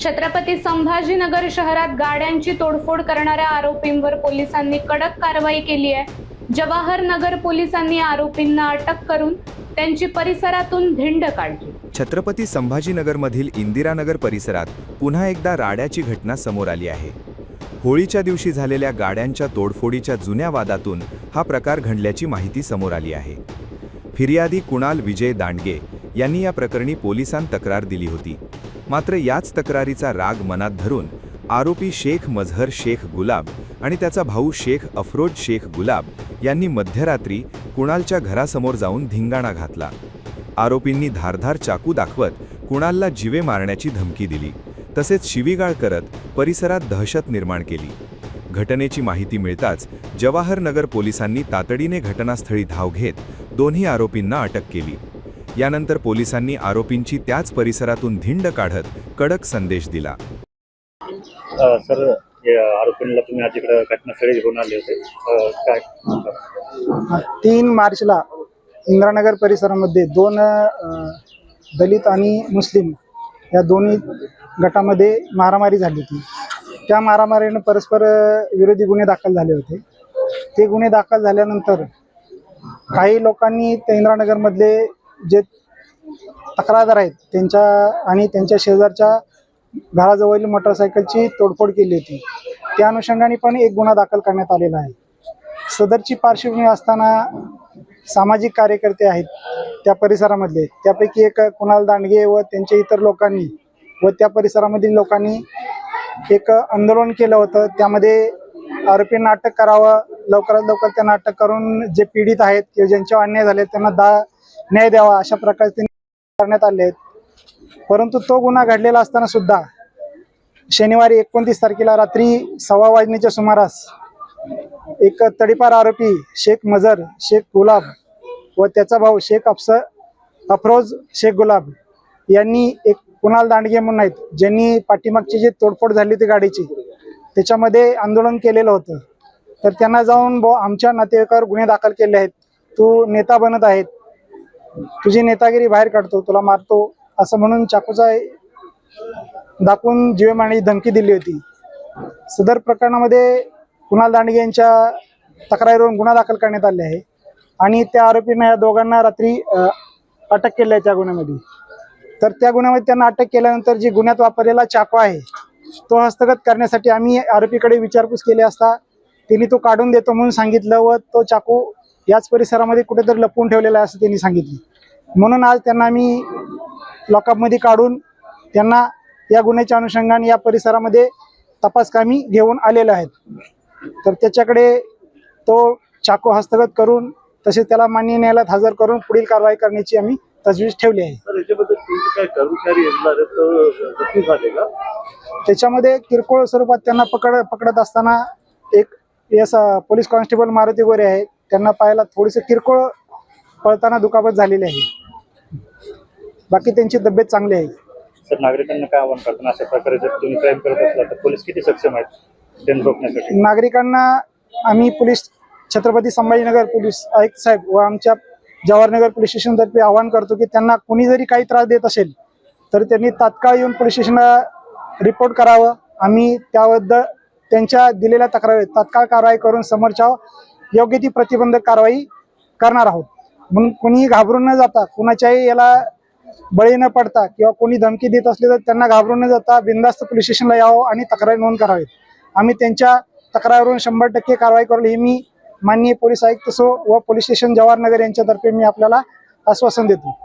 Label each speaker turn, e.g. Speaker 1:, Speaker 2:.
Speaker 1: छत्रपती संभाजीनगर शहरात गाड्यांची तोडफोड करणाऱ्या आरोपींवर पोलिसांनी कडक कारवाई केली आहे। जवाहर नगर पोलिसांनी आरोपींना अटक करून त्यांची परिसरातून धिंड काढली।
Speaker 2: छत्रपती संभाजीनगरमधील इंदिरानगर परिसरात पुन्हा एकदा राड्याची घटना समोर आली आहे। होळीच्या दिवशी झालेल्या गाड्यांच्या तोडफोडीच्या जुन्या वादातून हा प्रकार घडल्याची माहिती समोर आली आहे। फिर्यादी कुणाल विजय दांडगे यांनी या प्रकरणी पोलिसांत तक्रार दिली होती। मात्र याच तक्रारीचा राग मनात धरून आरोपी शेख मजहर शेख गुलाब आणि त्याचा भाऊ शेख अफरोज शेख गुलाब यांनी मध्यरात्री कुणालच्या घरासमोर जाऊन धिंगाणा घातला। आरोपींनी धारधार चाकू दाखवत कुणालला जीवे मारण्याची धमकी दिली, तसेच शिवीगाळ करत परिसरात दहशत निर्माण केली। घटनेची माहिती मिळताच जवाहर नगर पोलिसांनी तातडीने घटनास्थळी धाव घेत दोन्ही आरोपींना अटक केली। यानंतर पोलिसांनी आरोपींची त्याच परिसरातून धिंड काढत कडक संदेश दिला।
Speaker 3: सर, आरोपींना तुम्ही आज इकडे घटनास्थळी घेऊन आले होते, काय?
Speaker 4: 3 मार्चला इंदिरानगर परिसरामध्ये 2 दलित आणि मुस्लिम या दोन्ही गटामध्ये मारामारी झाली होती। त्या मारामारीने परस्पर विरोधी गुन्हे दाखल झाले होते। ते गुन्हे दाखल झाल्यानंतर काही लोकांनी त्या इंदिरानगरमधले जे तक्रारदार आहेत त्यांच्या आणि त्यांच्या शेजारच्या घराजवळील मोटरसायकलची तोडफोड केली होती। त्या अनुषंगाने पण एक गुन्हा दाखल करण्यात आलेला आहे। सदरची पार्श्वभूमी असताना सामाजिक कार्यकर्ते आहेत त्या परिसरामधले, त्यापैकी एक कुणाल दांडगे व त्यांच्या इतर लोकांनी व त्या परिसरामधील लोकांनी एक आंदोलन केलं होतं। त्यामध्ये आरोपींना अटक करावं, लवकरात लवकर त्यांना अटक करून जे पीडित आहेत किंवा ज्यांच्यावर अन्याय झाले त्यांना न्याय द्यावा अशा प्रकारे त्यांनी करण्यात आले आहेत। परंतु तो गुन्हा घडलेला असताना सुद्धा शनिवारी 29 तारखेला रात्री 1:15 वाजण्याच्या सुमारास एक तडीपार आरोपी शेख मजहर शेख गुलाब व त्याचा भाऊ शेख अफरोज शेख गुलाब यांनी एक कुणाल दांडगे म्हणून आहेत, ज्यांनी पाठीमागची जी तोडफोड झाली होती गाडीची त्याच्यामध्ये आंदोलन केलेलं होतं। तर त्यांना जाऊन आमच्या नातेवाईकावर गुन्हे दाखल केले आहेत, तू नेता बनत आहेत, तुझी नेतागिरी बाहेर काढतो, तुला मारतो असं म्हणून चाकूचा दाखवून जीवे मारण्याची धमकी दिली होती। सदर प्रकरणामध्ये कुणाल दांडगे यांच्या तक्रारीवरून गुन्हा दाखल करण्यात आले आहे आणि त्या आरोपींना या दोघांना रात्री अटक केली आहे त्या गुन्ह्यामध्ये। तर त्या गुन्ह्यामध्ये त्यांना अटक केल्यानंतर जी गुन्ह्यात वापरलेला चाकू आहे तो हस्तगत करण्यासाठी आम्ही आरोपीकडे विचारपूस केली असता त्यांनी तो काढून देतो म्हणून सांगितलं व तो चाकू याच परिसरामध्ये कुठेतरी लपवून ठेवलेला आहे असं त्यांनी सांगितलं। म्हणून आज त्यांना आम्ही लॉकअपमध्ये काढून त्यांना या गुन्ह्याच्या अनुषंगाने या परिसरामध्ये तपासकामी घेऊन आलेले आहेत। तर त्याच्याकडे तो चाकू हस्तगत करून तसेच त्याला माननीय न्यायालयात हजर करून पुढील कारवाई करण्याची आम्ही तजवीज ठेवली आहे। त्याच्यामध्ये किरकोळ स्वरूपात त्यांना पकडत असताना एक पोलीस कॉन्स्टेबल मारुती गोरे आहे, त्यांना पाहायला थोडीसं किरकोळ पळताना दुखापत झालेली आहे, बाकी त्यांची तब्येत चांगली आहे।
Speaker 3: सर, नागरिकांना काय आवाहन करताना अशा प्रकारे जर तुम्ही क्राईम करत असला तर पोलीस किती सक्षम आहेत त्यांना रोखण्यासाठी?
Speaker 4: नागरिकांना आम्ही पोलीस छत्रपती संभाजीनगर पोलीस आयुक्त साहेब व आमच्या जवाहरनगर पोलीस स्टेशनतर्फे आवाहन करतो की त्यांना कोणी जरी काही त्रास देत असेल तर त्यांनी तात्काळ येऊन पोलीस स्टेशनला रिपोर्ट करावं। आम्ही त्याबद्दल त्यांच्या दिलेल्या तक्रारीवर तात्काळ कारवाई करून समोरच्या योग्य ती प्रतिबंधक कारवाई करणार आहोत। म्हणून कोणीही घाबरून न जाता, कुणाच्याही याला बळी न पडता किंवा कोणी धमकी देत असले तर त्यांना घाबरून न जाता बिनधास्त पोलीस स्टेशनला यावं आणि तक्रारी नोंद करावी। आम्ही त्यांच्या तक्रारीवरून 100% कारवाई करू हे मी माननीय पोलीस आयुक्त व पोलीस स्टेशन जवाहरनगर यांच्यातर्फे मी आपल्याला आश्वासन देतो।